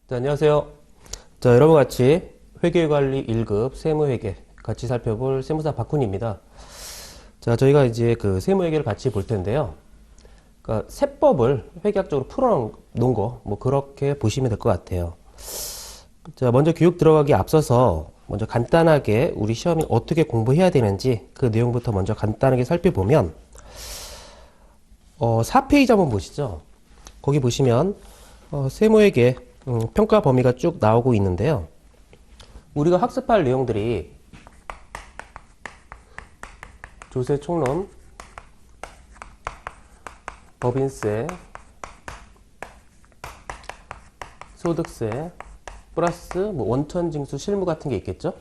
자, 안녕하세요. 자, 여러분 같이 회계관리 1급 세무회계 같이 살펴볼 세무사 박훈입니다. 자, 저희가 이제 그 세무회계를 같이 볼 텐데요. 그러니까 세법을 회계학적으로 풀어놓은 거, 뭐 그렇게 보시면 될 것 같아요. 자, 먼저 교육 들어가기 앞서서 먼저 간단하게 우리 시험이 어떻게 공부해야 되는지 그 내용부터 먼저 간단하게 살펴보면 4페이지 한번 보시죠. 거기 보시면 세무회계 평가 범위가 쭉 나오고 있는데요. 우리가 학습할 내용들이 조세 총론, 법인세, 소득세, 플러스 뭐 원천징수 실무 같은 게 있겠죠.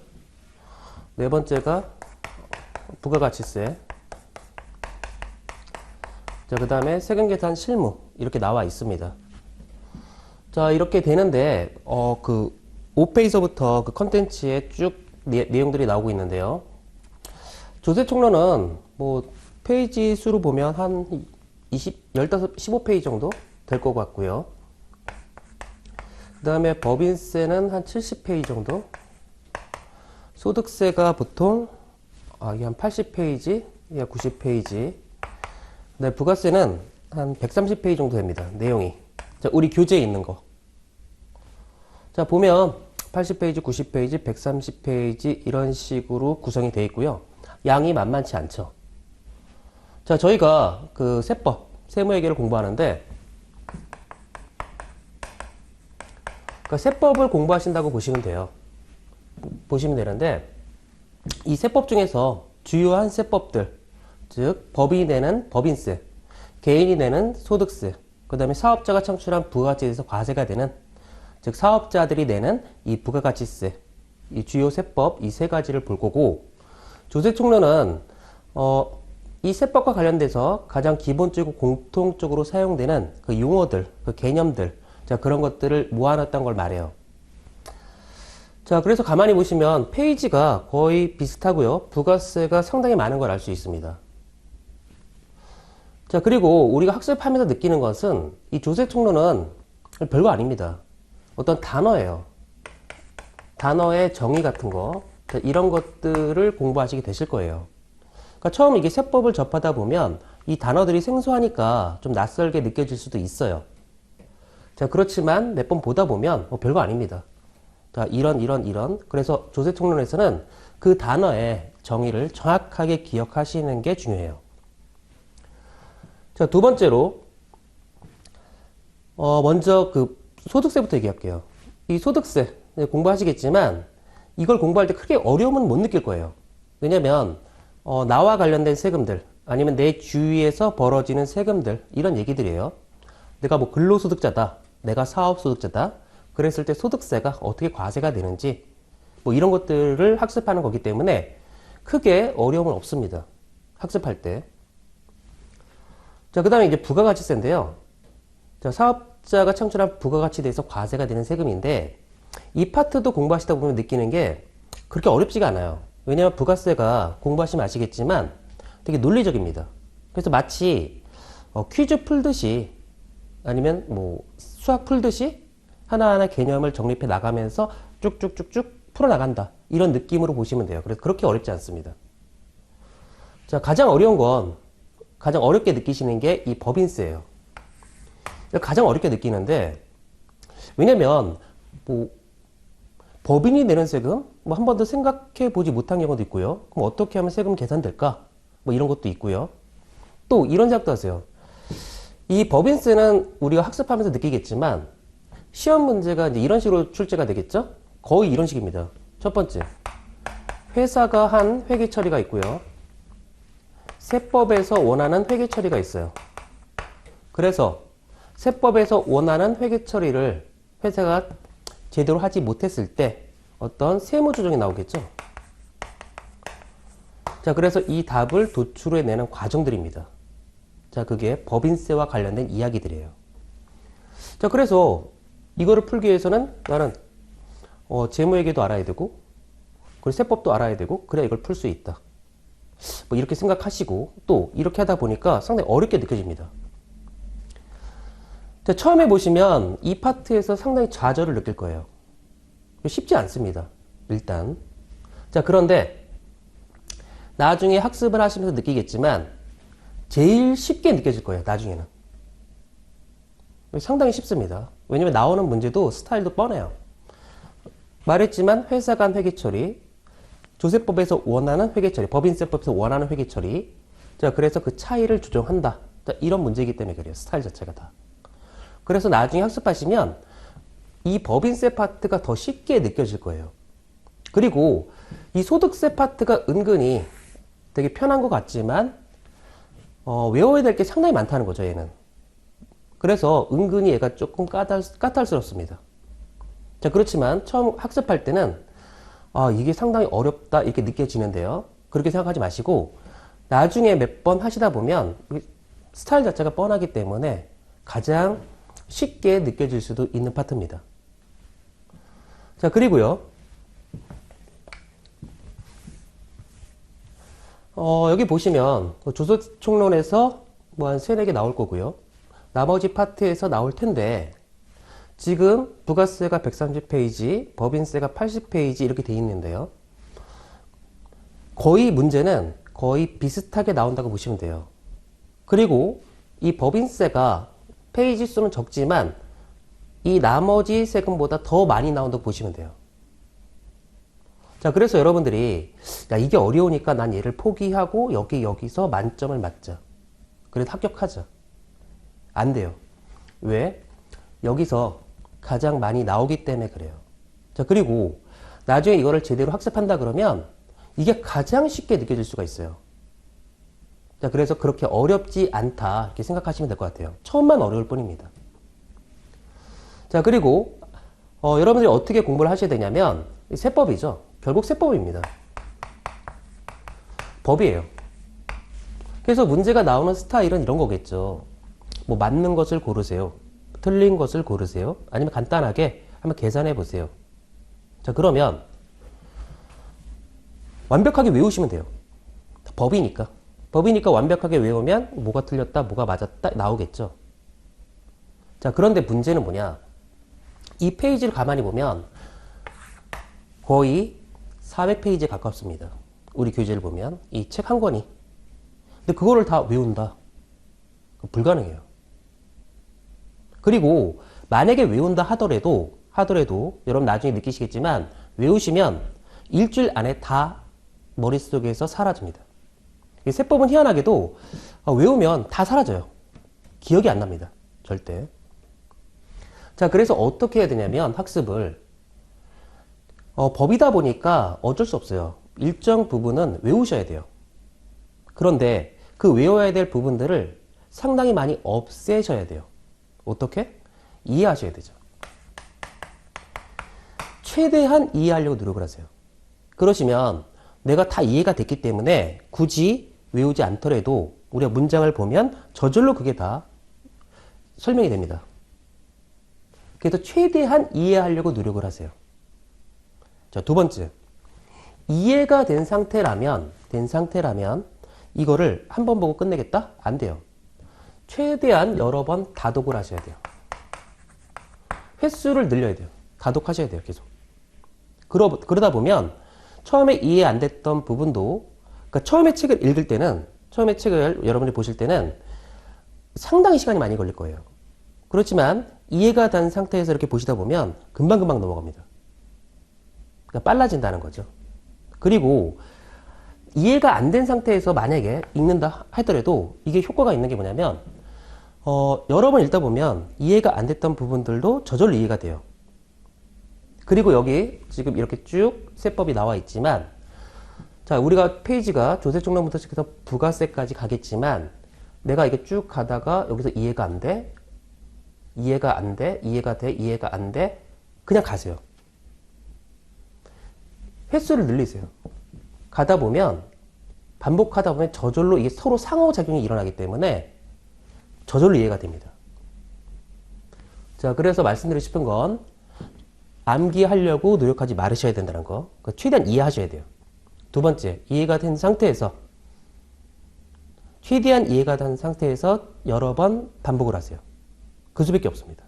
네 번째가 부가가치세. 자, 그 다음에 세금계산 실무 이렇게 나와 있습니다. 자, 이렇게 되는데 그 5페이지서부터 그 컨텐츠에 쭉 내용들이 나오고 있는데요. 조세총론은 뭐 페이지 수로 보면 한 15페이지 정도 될 것 같고요. 그 다음에 법인세는 한 70페이지 정도. 소득세가 보통 이게 한 80페이지, 90페이지. 네, 부가세는 한 130페이지 정도 됩니다. 내용이. 자, 우리 교재에 있는 거. 자, 보면 80페이지, 90페이지, 130페이지 이런 식으로 구성이 되어 있고요. 양이 만만치 않죠. 자, 저희가 그 세법, 세무회계를 공부하는데 그러니까 세법을 공부하신다고 보시면 돼요. 보시면 되는데 이 세법 중에서 주요한 세법들, 즉 법인이 내는 법인세, 개인이 내는 소득세, 그 다음에 사업자가 창출한 부가가치에 대해서 과세가 되는, 즉 사업자들이 내는 이 부가가치세, 이 주요 세법 이 세 가지를 볼 거고, 조세총론은 이 세법과 관련돼서 가장 기본적이고 공통적으로 사용되는 그 용어들, 그 개념들, 자, 그런 것들을 모아놨던 걸 말해요. 자, 그래서 가만히 보시면 페이지가 거의 비슷하고요. 부가세가 상당히 많은 걸 알 수 있습니다. 자, 그리고 우리가 학습하면서 느끼는 것은 이 조세총론은 별거 아닙니다. 어떤 단어예요. 단어의 정의 같은 거, 자, 이런 것들을 공부하시게 되실 거예요. 그러니까 처음 이게 세법을 접하다 보면 이 단어들이 생소하니까 좀 낯설게 느껴질 수도 있어요. 자, 그렇지만 몇 번 보다 보면 별거 아닙니다. 자, 이런. 그래서 조세총론에서는 그 단어의 정의를 정확하게 기억하시는 게 중요해요. 자, 두 번째로, 먼저 그 소득세부터 얘기할게요. 이 소득세, 공부하시겠지만, 이걸 공부할 때 크게 어려움은 못 느낄 거예요. 왜냐면, 나와 관련된 세금들, 아니면 내 주위에서 벌어지는 세금들, 이런 얘기들이에요. 내가 뭐 근로소득자다, 내가 사업소득자다, 그랬을 때 소득세가 어떻게 과세가 되는지, 뭐 이런 것들을 학습하는 거기 때문에 크게 어려움은 없습니다. 학습할 때. 자, 그 다음에 이제 부가가치세인데요. 자, 사업자가 창출한 부가가치에 대해서 과세가 되는 세금인데, 이 파트도 공부하시다 보면 느끼는 게 그렇게 어렵지가 않아요. 왜냐하면 부가세가 공부하시면 아시겠지만 되게 논리적입니다. 그래서 마치 퀴즈 풀듯이 아니면 뭐 수학 풀듯이 하나하나 개념을 정립해 나가면서 쭉쭉쭉쭉 풀어나간다. 이런 느낌으로 보시면 돼요. 그래서 그렇게 어렵지 않습니다. 자, 가장 어려운 건, 가장 어렵게 느끼시는 게 이 법인세예요. 가장 어렵게 느끼는데, 왜냐면, 뭐, 법인이 내는 세금? 뭐 한 번도 생각해 보지 못한 경우도 있고요. 그럼 어떻게 하면 세금 계산될까? 뭐 이런 것도 있고요. 또 이런 생각도 하세요. 이 법인세는 우리가 학습하면서 느끼겠지만, 시험 문제가 이제 이런 식으로 출제가 되겠죠? 거의 이런 식입니다. 첫 번째, 회사가 한 회계 처리가 있고요. 세법에서 원하는 회계 처리가 있어요. 그래서 세법에서 원하는 회계 처리를 회사가 제대로 하지 못했을 때 어떤 세무 조정이 나오겠죠? 자, 그래서 이 답을 도출해내는 과정들입니다. 자, 그게 법인세와 관련된 이야기들이에요. 자, 그래서 이거를 풀기 위해서는 나는 재무회계도 알아야 되고, 그리고 세법도 알아야 되고, 그래야 이걸 풀 수 있다. 뭐 이렇게 생각하시고, 또 이렇게 하다 보니까 상당히 어렵게 느껴집니다. 자, 처음에 보시면 이 파트에서 상당히 좌절을 느낄 거예요. 쉽지 않습니다. 일단. 자, 그런데 나중에 학습을 하시면서 느끼겠지만 제일 쉽게 느껴질 거예요. 나중에는. 상당히 쉽습니다. 왜냐면 나오는 문제도 스타일도 뻔해요. 말했지만 회사 간 회계 처리, 조세법에서 원하는 회계 처리, 법인세법에서 원하는 회계 처리. 자, 그래서 그 차이를 조정한다. 자, 이런 문제이기 때문에 그래요. 스타일 자체가 다. 그래서 나중에 학습하시면 이 법인세 파트가 더 쉽게 느껴질 거예요. 그리고 이 소득세 파트가 은근히 되게 편한 것 같지만 외워야 될 게 상당히 많다는 거죠, 얘는. 그래서 은근히 얘가 조금 까탈스럽습니다. 자, 그렇지만 처음 학습할 때는 이게 상당히 어렵다 이렇게 느껴지는데요. 그렇게 생각하지 마시고 나중에 몇 번 하시다 보면 스타일 자체가 뻔하기 때문에 가장 쉽게 느껴질 수도 있는 파트입니다. 자, 그리고요. 여기 보시면 조세총론에서 뭐 한 3, 4개 나올 거고요. 나머지 파트에서 나올 텐데 지금 부가세가 130페이지, 법인세가 80페이지 이렇게 돼 있는데요. 거의 문제는 거의 비슷하게 나온다고 보시면 돼요. 그리고 이 법인세가 페이지 수는 적지만 이 나머지 세금보다 더 많이 나온다고 보시면 돼요. 자, 그래서 여러분들이 야, 이게 어려우니까 난 얘를 포기하고 여기서 만점을 맞자. 그래도 합격하자. 안 돼요. 왜? 여기서 가장 많이 나오기 때문에 그래요. 자, 그리고 나중에 이거를 제대로 학습한다 그러면 이게 가장 쉽게 느껴질 수가 있어요. 자, 그래서 그렇게 어렵지 않다 이렇게 생각하시면 될 것 같아요. 처음만 어려울 뿐입니다. 자, 그리고 여러분들이 어떻게 공부를 하셔야 되냐면 세법이죠. 결국 세법입니다. 법이에요. 그래서 문제가 나오는 스타일은 이런 거겠죠. 뭐 맞는 것을 고르세요. 틀린 것을 고르세요. 아니면 간단하게 한번 계산해 보세요. 자, 그러면 완벽하게 외우시면 돼요. 법이니까. 법이니까 완벽하게 외우면 뭐가 틀렸다, 뭐가 맞았다 나오겠죠. 자, 그런데 문제는 뭐냐. 이 페이지를 가만히 보면 거의 400페이지에 가깝습니다. 우리 교재를 보면 이 책 한 권이. 근데 그거를 다 외운다. 불가능해요. 그리고 만약에 외운다 하더라도 여러분 나중에 느끼시겠지만 외우시면 일주일 안에 다 머릿속에서 사라집니다. 이 세법은 희한하게도 외우면 다 사라져요. 기억이 안 납니다. 절대. 자, 그래서 어떻게 해야 되냐면 학습을 법이다 보니까 어쩔 수 없어요. 일정 부분은 외우셔야 돼요. 그런데 그 외워야 될 부분들을 상당히 많이 없애셔야 돼요. 어떻게? 이해하셔야 되죠. 최대한 이해하려고 노력을 하세요. 그러시면 내가 다 이해가 됐기 때문에 굳이 외우지 않더라도 우리가 문장을 보면 저절로 그게 다 설명이 됩니다. 그래서 최대한 이해하려고 노력을 하세요. 자, 두 번째. 이해가 된 상태라면 이거를 한 번 보고 끝내겠다? 안 돼요. 최대한 여러 번 다독을 하셔야 돼요. 횟수를 늘려야 돼요. 다독하셔야 돼요. 계속. 그러다 보면 처음에 이해 안 됐던 부분도, 그러니까 처음에 책을 읽을 때는, 처음에 책을 여러분이 보실 때는 상당히 시간이 많이 걸릴 거예요. 그렇지만 이해가 된 상태에서 이렇게 보시다 보면 금방금방 넘어갑니다. 그러니까 빨라진다는 거죠. 그리고 이해가 안 된 상태에서 만약에 읽는다 하더라도 이게 효과가 있는 게 뭐냐면 여러 번 읽다 보면 이해가 안 됐던 부분들도 저절로 이해가 돼요. 그리고 여기 지금 이렇게 쭉 세법이 나와 있지만, 자, 우리가 페이지가 조세총론부터 시작해서 부가세까지 가겠지만 내가 이게 쭉 가다가 여기서 이해가 안 돼, 이해가 안 돼, 이해가 돼, 이해가 안 돼, 그냥 가세요. 횟수를 늘리세요. 가다 보면, 반복하다 보면 저절로 이게 서로 상호작용이 일어나기 때문에 저절로 이해가 됩니다. 자, 그래서 말씀드리고 싶은 건 암기하려고 노력하지 말으셔야 된다는 거. 최대한 이해하셔야 돼요. 두 번째, 이해가 된 상태에서 최대한 이해가 된 상태에서 여러 번 반복을 하세요. 그 수밖에 없습니다.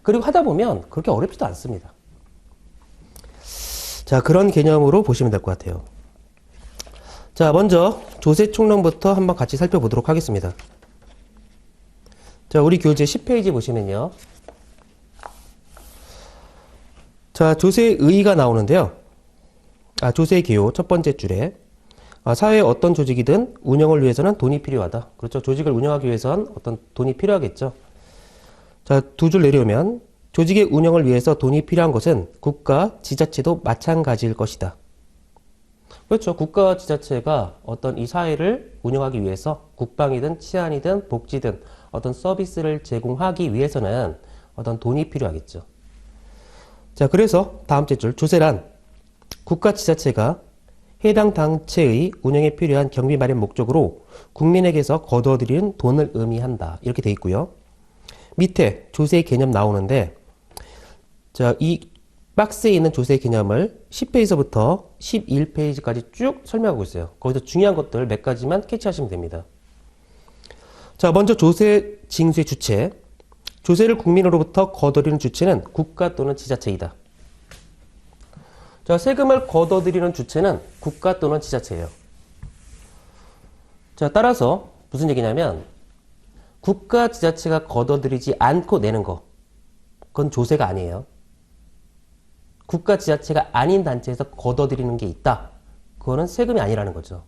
그리고 하다 보면 그렇게 어렵지도 않습니다. 자, 그런 개념으로 보시면 될 것 같아요. 자, 먼저 조세 총론부터 한번 같이 살펴보도록 하겠습니다. 자, 우리 교재 10페이지 보시면요. 자, 조세의가 나오는데요. 조세의 개요 첫 번째 줄에 사회의 어떤 조직이든 운영을 위해서는 돈이 필요하다. 그렇죠. 조직을 운영하기 위해서는 어떤 돈이 필요하겠죠. 자, 두 줄 내려오면 조직의 운영을 위해서 돈이 필요한 것은 국가, 지자체도 마찬가지일 것이다. 그렇죠. 국가, 지자체가 어떤 이 사회를 운영하기 위해서 국방이든 치안이든 복지든 어떤 서비스를 제공하기 위해서는 어떤 돈이 필요하겠죠. 자, 그래서 다음째 줄 조세란 국가, 지자체가 해당 단체의 운영에 필요한 경비 마련 목적으로 국민에게서 거둬들이는 돈을 의미한다. 이렇게 돼 있고요. 밑에 조세 개념 나오는데 자, 이 박스에 있는 조세 개념을 10페이지부터 11페이지까지 쭉 설명하고 있어요. 거기서 중요한 것들 몇 가지만 캐치하시면 됩니다. 자, 먼저 조세 징수의 주체. 조세를 국민으로부터 거둬들이는 주체는 국가 또는 지자체이다. 자, 세금을 거둬들이는 주체는 국가 또는 지자체예요. 자, 따라서 무슨 얘기냐면 국가, 지자체가 거둬들이지 않고 내는 거, 그건 조세가 아니에요. 국가, 지자체가 아닌 단체에서 거둬들이는 게 있다. 그거는 세금이 아니라는 거죠.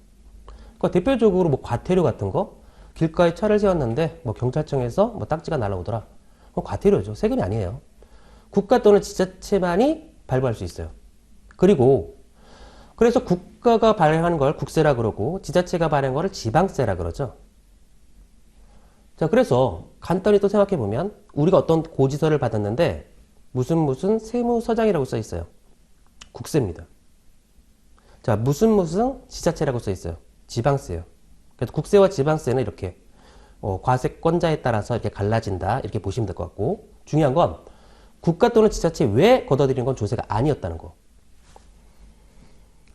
그러니까 대표적으로 뭐 과태료 같은 거, 길가에 차를 세웠는데 뭐 경찰청에서 뭐 딱지가 날아오더라. 그건 과태료죠. 세금이 아니에요. 국가 또는 지자체만이 발부할 수 있어요. 그리고 그래서 국가가 발행하는 걸 국세라 그러고 지자체가 발행한 걸 지방세라 그러죠. 자, 그래서 간단히 또 생각해 보면 우리가 어떤 고지서를 받았는데 무슨 세무서장이라고 써 있어요. 국세입니다. 자, 무슨 지자체라고 써 있어요. 지방세요. 그래서 국세와 지방세는 이렇게 과세권자에 따라서 이렇게 갈라진다. 이렇게 보시면 될 것 같고 중요한 건 국가 또는 지자체 외에 거둬들이는 건 조세가 아니었다는 거.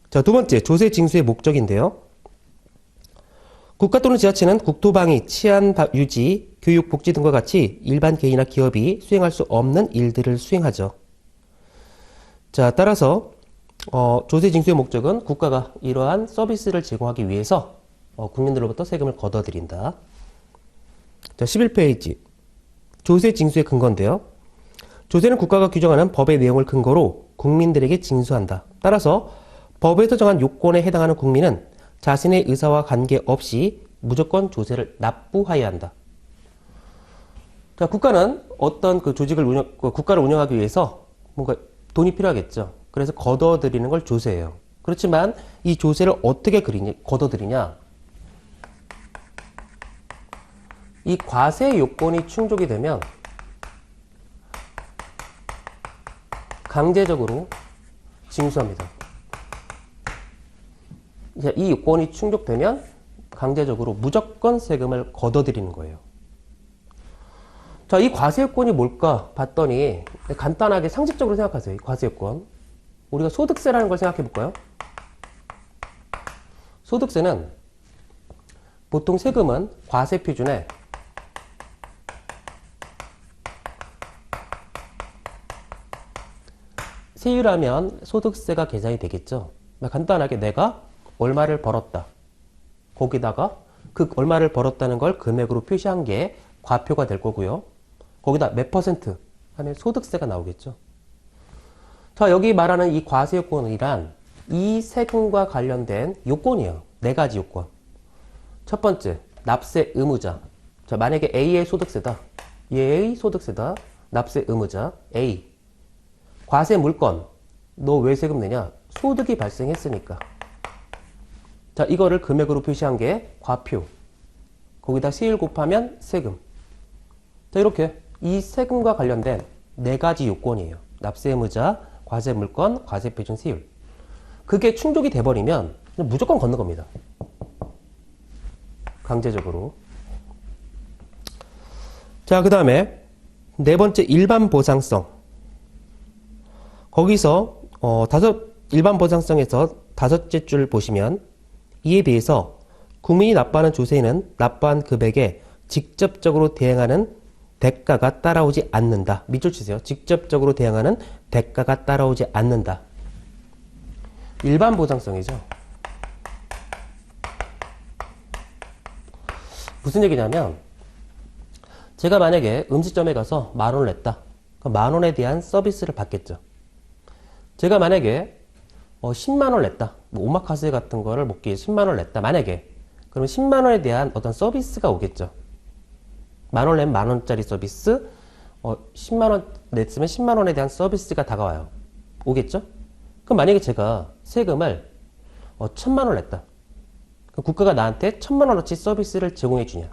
자, 두 번째 조세 징수의 목적인데요. 국가 또는 지자체는 국토방위, 치안 유지, 교육, 복지 등과 같이 일반 개인이나 기업이 수행할 수 없는 일들을 수행하죠. 자, 따라서 조세 징수의 목적은 국가가 이러한 서비스를 제공하기 위해서 국민들로부터 세금을 거둬들인다. 자, 11페이지 조세 징수의 근거인데요. 조세는 국가가 규정하는 법의 내용을 근거로 국민들에게 징수한다. 따라서 법에서 정한 요건에 해당하는 국민은 자신의 의사와 관계없이 무조건 조세를 납부하여야 한다. 자, 국가는 어떤 그 국가를 운영하기 위해서 뭔가 돈이 필요하겠죠. 그래서 거둬들이는 걸 조세예요. 그렇지만 이 조세를 어떻게 거둬들이냐? 이 과세 요건이 충족이 되면 강제적으로 징수합니다. 이 요건이 충족되면 강제적으로 무조건 세금을 거둬들이는 거예요. 자, 이 과세 요건이 뭘까 봤더니 간단하게 상식적으로 생각하세요. 이 과세 요건. 우리가 소득세라는 걸 생각해 볼까요? 소득세는 보통 세금은 과세 표준에 세율하면 소득세가 계산이 되겠죠. 간단하게 내가 얼마를 벌었다. 거기다가 그 얼마를 벌었다는 걸 금액으로 표시한 게 과표가 될 거고요. 거기다 몇 퍼센트 하면 소득세가 나오겠죠. 자, 여기 말하는 이 과세 요건이란 이 세금과 관련된 요건이에요. 네 가지 요건. 첫 번째, 납세 의무자. 자, 만약에 A의 소득세다. 얘의 소득세다. 납세 의무자 A. 과세 물건. 너 왜 세금 내냐? 소득이 발생했으니까. 자, 이거를 금액으로 표시한 게 과표. 거기다 세율 곱하면 세금. 자, 이렇게 이 세금과 관련된 네 가지 요건이에요. 납세 의무자, 과세 물건, 과세 표준 세율. 그게 충족이 돼버리면 무조건 걷는 겁니다. 강제적으로. 자, 그 다음에 네 번째 일반 보상성. 거기서 일반 보상성에서 다섯째 줄 보시면 이에 비해서 국민이 납부하는 조세는 납부한 금액에 직접적으로 대응하는 대가가 따라오지 않는다. 밑줄 치세요. 직접적으로 대응하는 대가가 따라오지 않는다. 일반 보상성이죠. 무슨 얘기냐면 제가 만약에 음식점에 가서 10,000원을 냈다. 그럼 10,000원에 대한 서비스를 받겠죠. 제가 만약에 100,000원을 냈다. 뭐 오마카세 같은 거를 먹기 위해 100,000원을 냈다. 만약에 그러면 100,000원에 대한 어떤 서비스가 오겠죠. 10,000원 내면 10,000원짜리 서비스, 100,000원 냈으면 100,000원에 대한 서비스가 다가와요. 오겠죠? 그럼 만약에 제가 세금을 1,000,000원을 냈다. 그럼 국가가 나한테 1,000,000원어치 서비스를 제공해 주냐?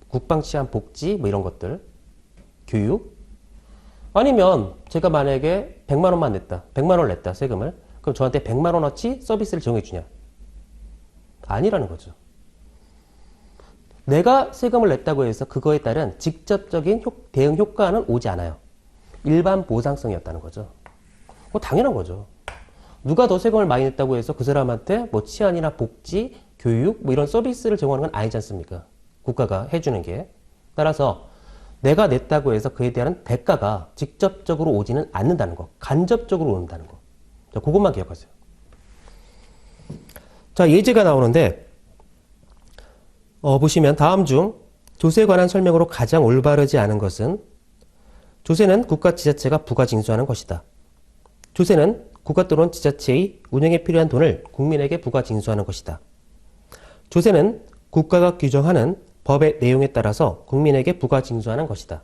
국방, 치안, 복지 뭐 이런 것들, 교육. 아니면 제가 만약에 100,000원만 냈다. 100,000원을 냈다. 세금을. 그럼 저한테 100,000원어치 서비스를 제공해 주냐? 아니라는 거죠. 내가 세금을 냈다고 해서 그거에 따른 직접적인 대응 효과는 오지 않아요. 일반 보상성이었다는 거죠. 당연한 거죠. 누가 더 세금을 많이 냈다고 해서 그 사람한테 뭐 치안이나 복지, 교육 뭐 이런 서비스를 제공하는 건 아니지 않습니까? 국가가 해주는 게. 따라서 내가 냈다고 해서 그에 대한 대가가 직접적으로 오지는 않는다는 거. 간접적으로 온다는 거. 자, 그것만 기억하세요. 자, 예제가 나오는데 보시면 다음 중 조세에 관한 설명으로 가장 올바르지 않은 것은 조세는 국가 지자체가 부가 징수하는 것이다. 조세는 국가 또는 지자체의 운영에 필요한 돈을 국민에게 부가 징수하는 것이다. 조세는 국가가 규정하는 법의 내용에 따라서 국민에게 부가 징수하는 것이다.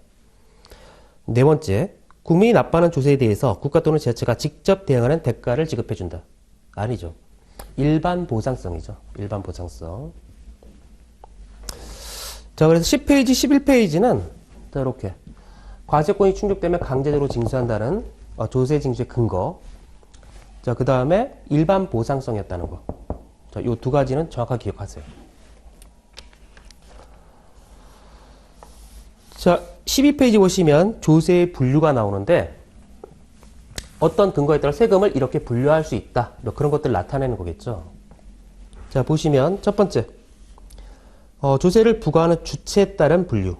네 번째, 국민이 납부하는 조세에 대해서 국가 또는 지자체가 직접 대응하는 대가를 지급해준다. 아니죠. 일반 보상성이죠. 일반 보상성. 자, 그래서 10페이지, 11페이지는 자, 이렇게 과세권이 충족되면 강제적으로 징수한다는 조세 징수의 근거. 자, 그 다음에 일반 보상성이었다는 거. 자, 요 두 가지는 정확하게 기억하세요. 자, 12페이지 보시면 조세의 분류가 나오는데 어떤 근거에 따라 세금을 이렇게 분류할 수 있다. 뭐 그런 것들을 나타내는 거겠죠. 자, 보시면 첫 번째, 조세를 부과하는 주체에 따른 분류.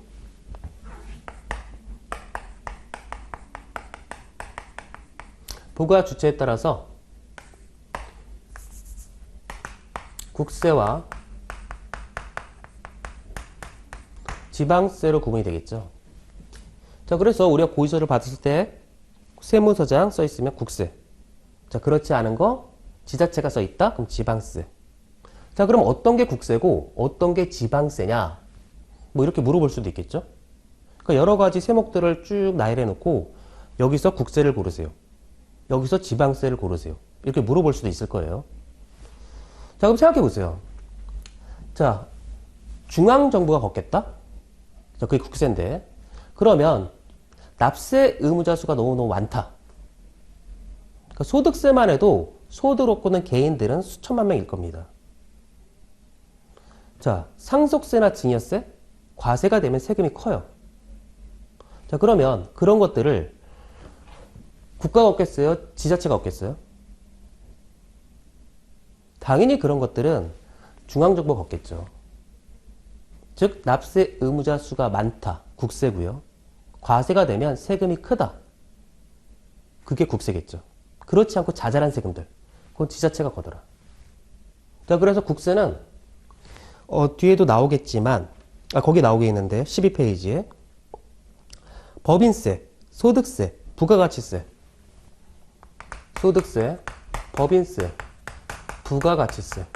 부과 주체에 따라서 국세와 지방세로 구분이 되겠죠. 자, 그래서 우리가 고지서를 받았을 때 세무서장 써 있으면 국세. 자, 그렇지 않은 거 지자체가 써 있다? 그럼 지방세. 자, 그럼 어떤 게 국세고 어떤 게 지방세냐? 뭐 이렇게 물어볼 수도 있겠죠. 그러니까 여러 가지 세목들을 쭉 나열해 놓고 여기서 국세를 고르세요. 여기서 지방세를 고르세요. 이렇게 물어볼 수도 있을 거예요. 자, 그럼 생각해 보세요. 자, 중앙정부가 걷겠다? 자, 그게 국세인데. 그러면 납세 의무자 수가 너무너무 많다. 그러니까 소득세만 해도 소득 없고는 개인들은 수천만 명일 겁니다. 자, 상속세나 증여세, 과세가 되면 세금이 커요. 자, 그러면 그런 것들을 국가가 얻겠어요? 지자체가 얻겠어요? 당연히 그런 것들은 중앙정부가 얻겠죠. 즉, 납세 의무자 수가 많다. 국세고요. 과세가 되면 세금이 크다. 그게 국세겠죠. 그렇지 않고 자잘한 세금들. 그건 지자체가 거더라. 자, 그래서 국세는 뒤에도 나오겠지만 거기 나오게 있는데 12페이지에 법인세, 소득세, 부가가치세, 소득세, 법인세, 부가가치세.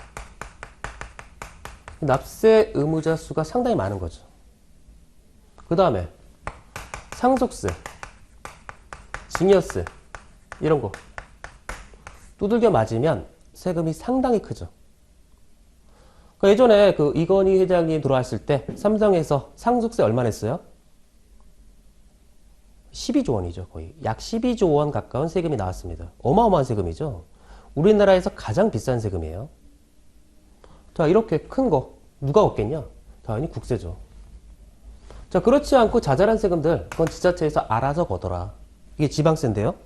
납세 의무자 수가 상당히 많은 거죠. 그 다음에 상속세, 증여세 이런 거 두들겨 맞으면 세금이 상당히 크죠. 그러니까 예전에 그 이건희 회장이 들어왔을 때 삼성에서 상속세 얼마 냈어요? 12조 원이죠. 거의 약 12조 원 가까운 세금이 나왔습니다. 어마어마한 세금이죠. 우리나라에서 가장 비싼 세금이에요. 자, 이렇게 큰 거 누가 얻겠냐? 당연히 국세죠. 자, 그렇지 않고 자잘한 세금들 그건 지자체에서 알아서 거더라. 이게 지방세인데요.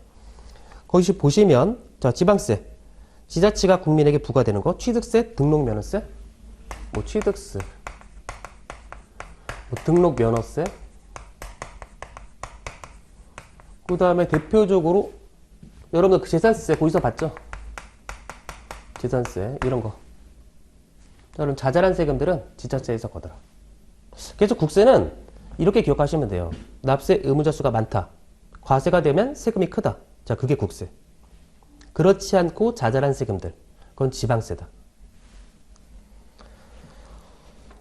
거기서 보시면 자, 지방세 지자체가 국민에게 부과되는 거 취득세, 등록면허세, 뭐 취득세, 뭐 등록면허세, 그 다음에 대표적으로 여러분들 그 재산세 거기서 봤죠? 재산세 이런 거. 자, 그럼 자잘한 세금들은 지자체에서 걷어라. 그래서 국세는 이렇게 기억하시면 돼요. 납세 의무자 수가 많다. 과세가 되면 세금이 크다. 자, 그게 국세. 그렇지 않고 자잘한 세금들. 그건 지방세다.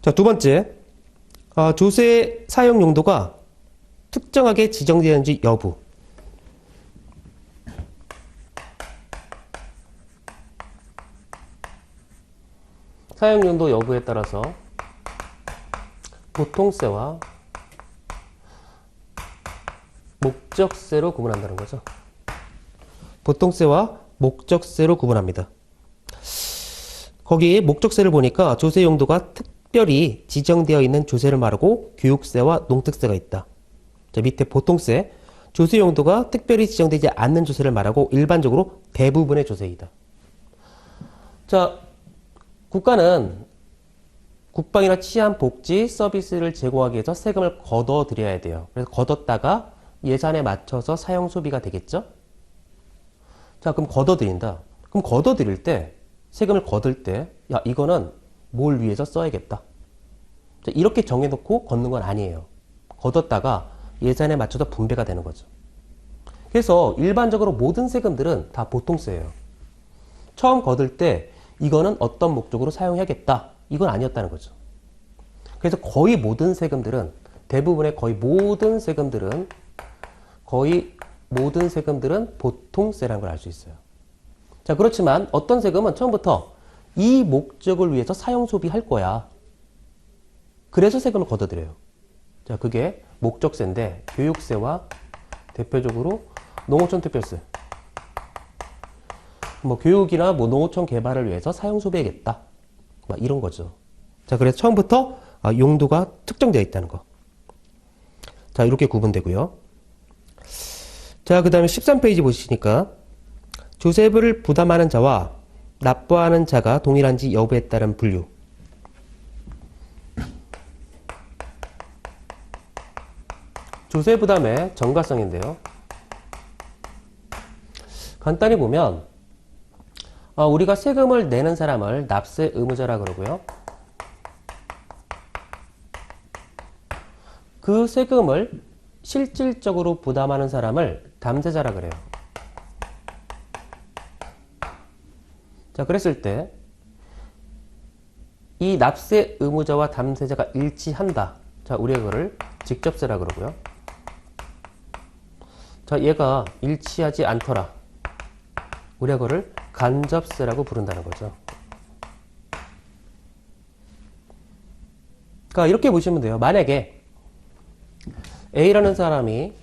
자, 두 번째. 조세 사용 용도가 특정하게 지정되는지 여부. 사용 용도 여부에 따라서 보통세와 목적세로 구분한다는 거죠. 보통세와 목적세로 구분합니다. 거기 목적세를 보니까 조세 용도가 특별히 지정되어 있는 조세를 말하고 교육세와 농특세가 있다. 자, 밑에 보통세, 조세 용도가 특별히 지정되지 않는 조세를 말하고 일반적으로 대부분의 조세이다. 자, 국가는 국방이나 치안, 복지, 서비스를 제공하기 위해서 세금을 걷어들여야 돼요. 그래서 걷었다가 예산에 맞춰서 사용 소비가 되겠죠? 자, 그럼 걷어들인다. 그럼 걷어들일 때, 세금을 걷을 때, 야, 이거는 뭘 위해서 써야겠다. 자, 이렇게 정해놓고 걷는 건 아니에요. 걷었다가 예산에 맞춰서 분배가 되는 거죠. 그래서 일반적으로 모든 세금들은 다 보통세예요. 처음 걷을 때 이거는 어떤 목적으로 사용해야겠다. 이건 아니었다는 거죠. 그래서 거의 모든 세금들은, 대부분의 거의 모든 세금들은 보통세라는 걸 알 수 있어요. 자, 그렇지만 어떤 세금은 처음부터 이 목적을 위해서 사용 소비할 거야. 그래서 세금을 걷어들여요. 자, 그게 목적세인데 교육세와 대표적으로 농어촌 특별세. 뭐 교육이나 뭐 농어촌 개발을 위해서 사용 소비하겠다. 막 이런 거죠. 자, 그래서 처음부터 용도가 특정되어 있다는 거. 자, 이렇게 구분되고요. 자, 그 다음에 13페이지 보시니까 조세를 부담하는 자와 납부하는 자가 동일한지 여부에 따른 분류. 조세 부담의 정가성인데요. 간단히 보면 우리가 세금을 내는 사람을 납세 의무자라 그러고요. 그 세금을 실질적으로 부담하는 사람을 담세자라 그래요. 자, 그랬을 때 이 납세 의무자와 담세자가 일치한다. 자, 우리가 그거를 직접세라 그러고요. 자, 얘가 일치하지 않더라. 우리가 그거를 간접세라고 부른다는 거죠. 그러니까 이렇게 보시면 돼요. 만약에 A라는 사람이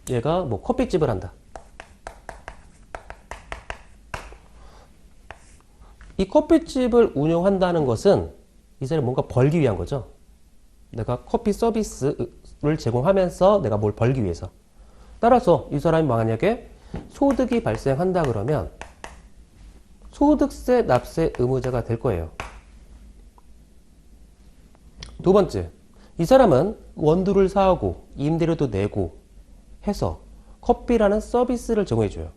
얘가 뭐 커피집을 한다. 이 커피집을 운영한다는 것은 이 사람이 뭔가 벌기 위한 거죠. 내가 커피 서비스를 제공하면서 내가 뭘 벌기 위해서. 따라서 이 사람이 만약에 소득이 발생한다 그러면 소득세 납세 의무자가 될 거예요. 두 번째, 이 사람은 원두를 사오고 임대료도 내고 해서 커피라는 서비스를 제공해줘요.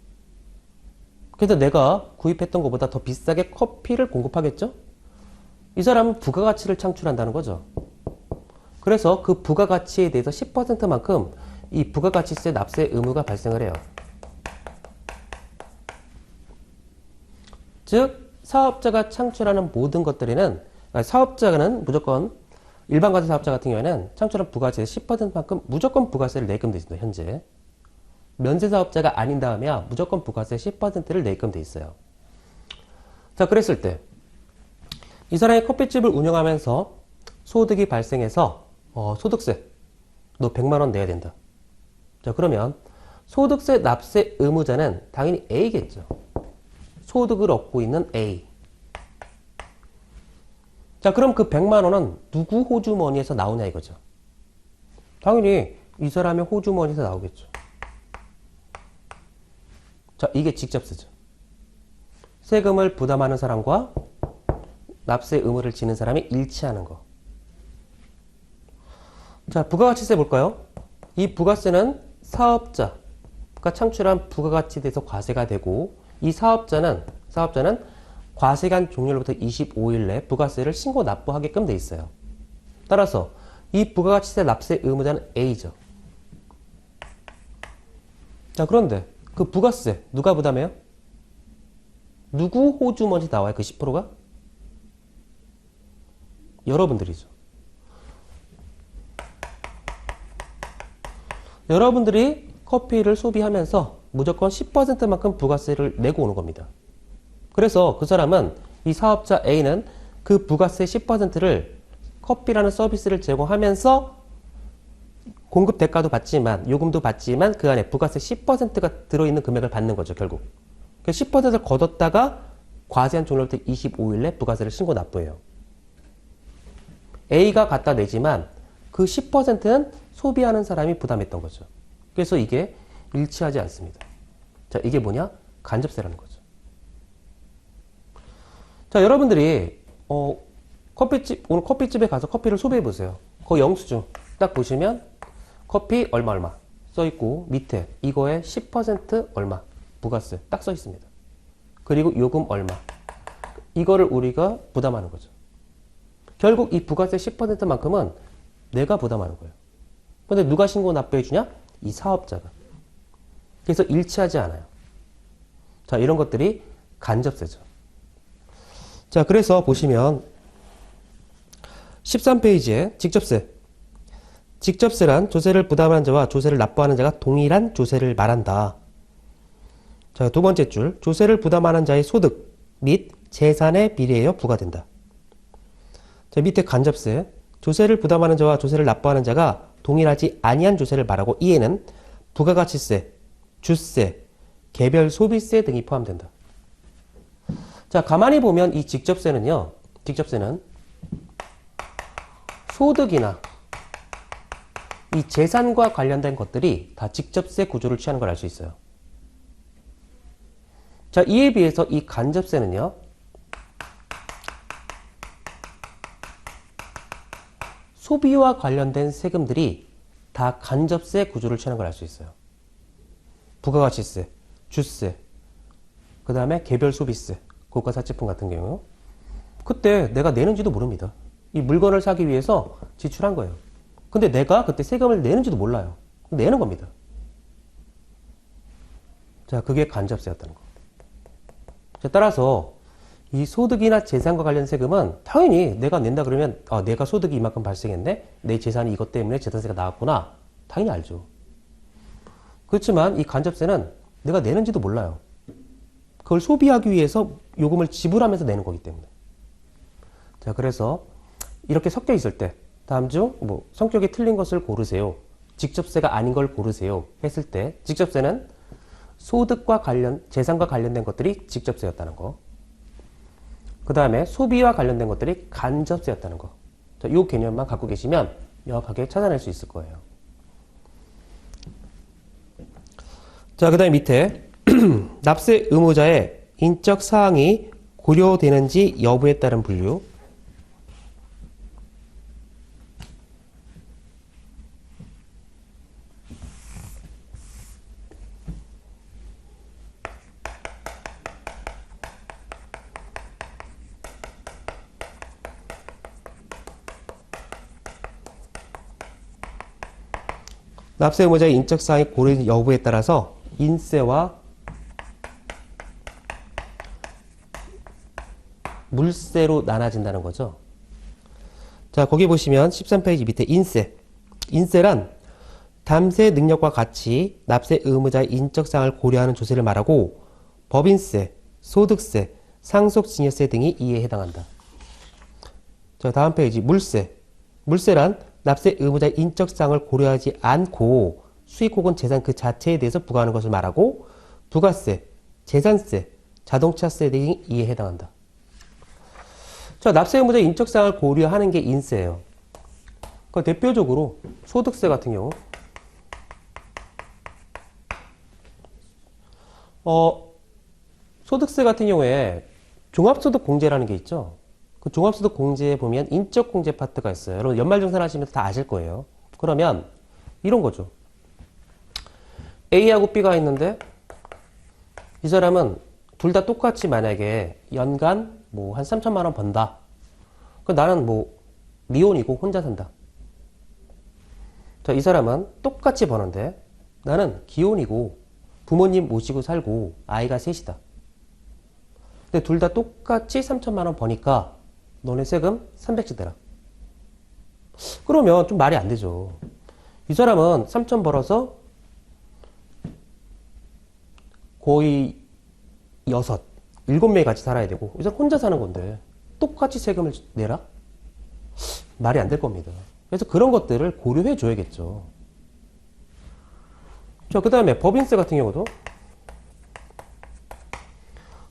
그래서 내가 구입했던 것보다 더 비싸게 커피를 공급하겠죠? 이 사람은 부가가치를 창출한다는 거죠. 그래서 그 부가가치에 대해서 10%만큼 이 부가가치세 납세 의무가 발생을 해요. 즉 사업자가 창출하는 모든 것들에는 사업자는 무조건 일반 과세 사업자 같은 경우에는 창출한 부가세의 10%만큼 무조건 부가세를 내금 돼 있습니다. 현재. 면세 사업자가 아닌 다음에야 무조건 부가세 10%를 내금 돼 있어요. 자, 그랬을 때 이 사람이 커피집을 운영하면서 소득이 발생해서 소득세 너 100만 원 내야 된다. 자, 그러면 소득세 납세 의무자는 당연히 A겠죠. 소득을 얻고 있는 A. 자, 그럼 그 100만 원은 누구 호주머니에서 나오냐 이거죠. 당연히 이 사람의 호주머니에서 나오겠죠. 자, 이게 직접세죠. 세금을 부담하는 사람과 납세 의무를 지는 사람이 일치하는 거. 자, 부가가치세 볼까요? 이 부가세는 사업자가 창출한 부가가치에 대해서 과세가 되고, 이 사업자는 과세기간 종료로부터 25일 내 부가세를 신고 납부하게끔 돼 있어요. 따라서 이 부가가치세 납세 의무자는 A죠. 자, 그런데 그 부가세 누가 부담해요? 누구 호주머니 나와요? 그 10%가? 여러분들이죠. 여러분들이 커피를 소비하면서 무조건 10%만큼 부가세를 내고 오는 겁니다. 그래서 그 사람은, 이 사업자 A는 그 부가세 10%를 커피라는 서비스를 제공하면서 공급 대가도 받지만, 요금도 받지만 그 안에 부가세 10%가 들어있는 금액을 받는 거죠, 결국. 그 10%를 걷었다가 과세한 종료부터 25일 내 부가세를 신고 납부해요. A가 갖다 내지만 그 10%는 소비하는 사람이 부담했던 거죠. 그래서 이게 일치하지 않습니다. 자, 이게 뭐냐? 간접세라는 거죠. 자, 여러분들이 오늘 커피집에 가서 커피를 소비해 보세요. 그 영수증 딱 보시면 커피 얼마 써 있고, 밑에 이거에 10% 얼마 부가세 딱 써 있습니다. 그리고 요금 얼마, 이거를 우리가 부담하는 거죠. 결국 이 부가세 10%만큼은 내가 부담하는 거예요. 근데 누가 신고 납부해 주냐? 이 사업자가. 그래서 일치하지 않아요. 자, 이런 것들이 간접세죠. 자, 그래서 보시면 13페이지에 직접세. 직접세란 조세를 부담하는 자와 조세를 납부하는 자가 동일한 조세를 말한다. 자, 두 번째 줄. 조세를 부담하는 자의 소득 및 재산에 비례하여 부과된다. 자, 밑에 간접세. 조세를 부담하는 자와 조세를 납부하는 자가 동일하지 아니한 조세를 말하고, 이에는 부가가치세, 주세, 개별 소비세 등이 포함된다. 자, 가만히 보면 이 직접세는 소득이나 이 재산과 관련된 것들이 다 직접세 구조를 취하는 걸 알 수 있어요. 자, 이에 비해서 이 간접세는요, 소비와 관련된 세금들이 다 간접세 구조를 취하는 걸 알 수 있어요. 부가가치세, 주세, 그 다음에 개별 소비세, 고가사치품 같은 경우, 그때 내가 내는지도 모릅니다. 이 물건을 사기 위해서 지출한 거예요. 근데 내가 그때 세금을 내는지도 몰라요. 내는 겁니다. 자, 그게 간접세였다는 거. 자, 따라서 이 소득이나 재산과 관련 세금은 당연히 내가 낸다 그러면, 내가 소득이 이만큼 발생했네? 내 재산이 이것 때문에 재산세가 나왔구나. 당연히 알죠. 그렇지만 이 간접세는 내가 내는지도 몰라요. 그걸 소비하기 위해서 요금을 지불하면서 내는 거기 때문에. 자, 그래서 이렇게 섞여 있을 때, 다음 중 성격이 틀린 것을 고르세요, 직접세가 아닌 걸 고르세요 했을 때, 직접세는 소득과 재산과 관련된 것들이 직접세였다는 거. 그 다음에 소비와 관련된 것들이 간접세였다는 거. 자, 이 개념만 갖고 계시면 명확하게 찾아낼 수 있을 거예요. 자, 그 다음에 밑에 납세 의무자의 인적 사항이 고려되는지 여부에 따른 분류. 납세 의무자의 인적 사항이 고려되는지 여부에 따라서 인세와 물세로 나눠진다는 거죠. 자, 거기 보시면 13페이지 밑에 인세. 인세란 담세 능력과 같이 납세 의무자의 인적 사항을 고려하는 조세를 말하고, 법인세, 소득세, 상속증여세 등이 이에 해당한다. 자, 다음 페이지 물세. 물세란 납세 의무자의 인적 사항을 고려하지 않고 수익 혹은 재산 그 자체에 대해서 부과하는 것을 말하고, 부가세, 재산세, 자동차세 등이 이에 해당한다. 자, 납세 의무자의 인적 사항을 고려하는 게 인세예요. 그 대표적으로 소득세 같은 경우, 소득세 같은 경우에 종합소득 공제라는 게 있죠. 그 종합소득 공제에 보면 인적 공제 파트가 있어요. 여러분 연말정산 하시면서 다 아실 거예요. 그러면 이런 거죠. A하고 B가 있는데 이 사람은 둘 다 똑같이 만약에 연간 뭐 한 3천만 원 번다. 그 나는 뭐 미혼이고 혼자 산다. 자, 이 사람은 똑같이 버는데 나는 기혼이고 부모님 모시고 살고 아이가 셋이다. 근데 둘 다 똑같이 3천만 원 버니까 너네 세금 300씩 내라. 그러면 좀 말이 안 되죠. 이 사람은 3천 벌어서 거의 7명이 같이 살아야 되고 이 사람 혼자 사는 건데 똑같이 세금을 내라? 말이 안 될 겁니다. 그래서 그런 것들을 고려해 줘야겠죠. 자, 그 다음에 법인세 같은 경우도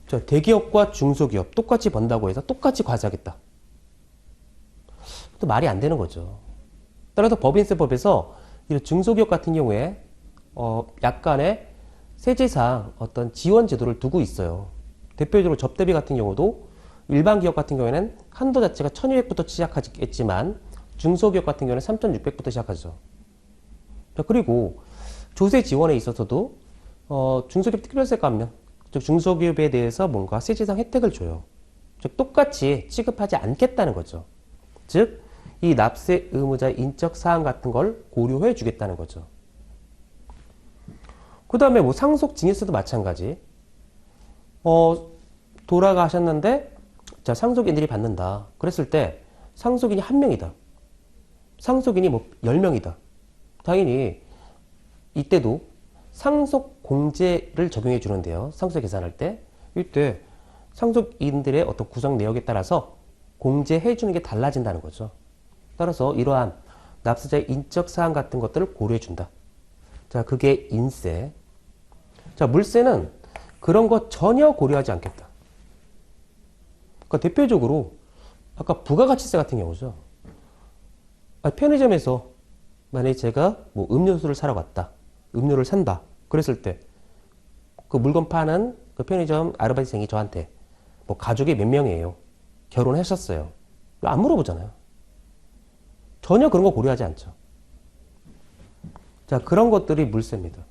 자, 대기업과 중소기업 똑같이 번다고 해서 똑같이 과세하겠다. 또 말이 안 되는 거죠. 따라서 법인세법에서 이 중소기업 같은 경우에 약간의 세제상 어떤 지원 제도를 두고 있어요. 대표적으로 접대비 같은 경우도 일반 기업 같은 경우에는 한도 자체가 1,200부터 시작하겠지만 중소기업 같은 경우는 3,600부터 시작하죠. 자, 그리고 조세 지원에 있어서도 중소기업 특별세 감면, 즉 중소기업에 대해서 뭔가 세제상 혜택을 줘요. 즉 똑같이 취급하지 않겠다는 거죠. 즉 이 납세 의무자의 인적 사항 같은 걸 고려해 주겠다는 거죠. 그 다음에 뭐 상속증여세도 마찬가지. 돌아가셨는데 자, 상속인들이 받는다. 그랬을 때 상속인이 1명이다. 상속인이 뭐 10명이다. 당연히 이때도 상속공제를 적용해 주는데요. 상속 계산할 때. 이때 상속인들의 어떤 구성 내역에 따라서 공제해 주는 게 달라진다는 거죠. 따라서 이러한 납세자의 인적 사항 같은 것들을 고려해 준다. 자, 그게 인세. 자, 물세는 그런 거 전혀 고려하지 않겠다. 그러니까 대표적으로 아까 부가가치세 같은 경우죠. 편의점에서 만약에 제가 뭐 음료수를 사러 갔다. 음료를 산다. 그랬을 때 그 물건 파는 그 편의점 아르바이트생이 저한테 뭐 가족이 몇 명이에요. 결혼하셨어요. 안 물어보잖아요. 전혀 그런 거 고려하지 않죠. 자, 그런 것들이 물세입니다.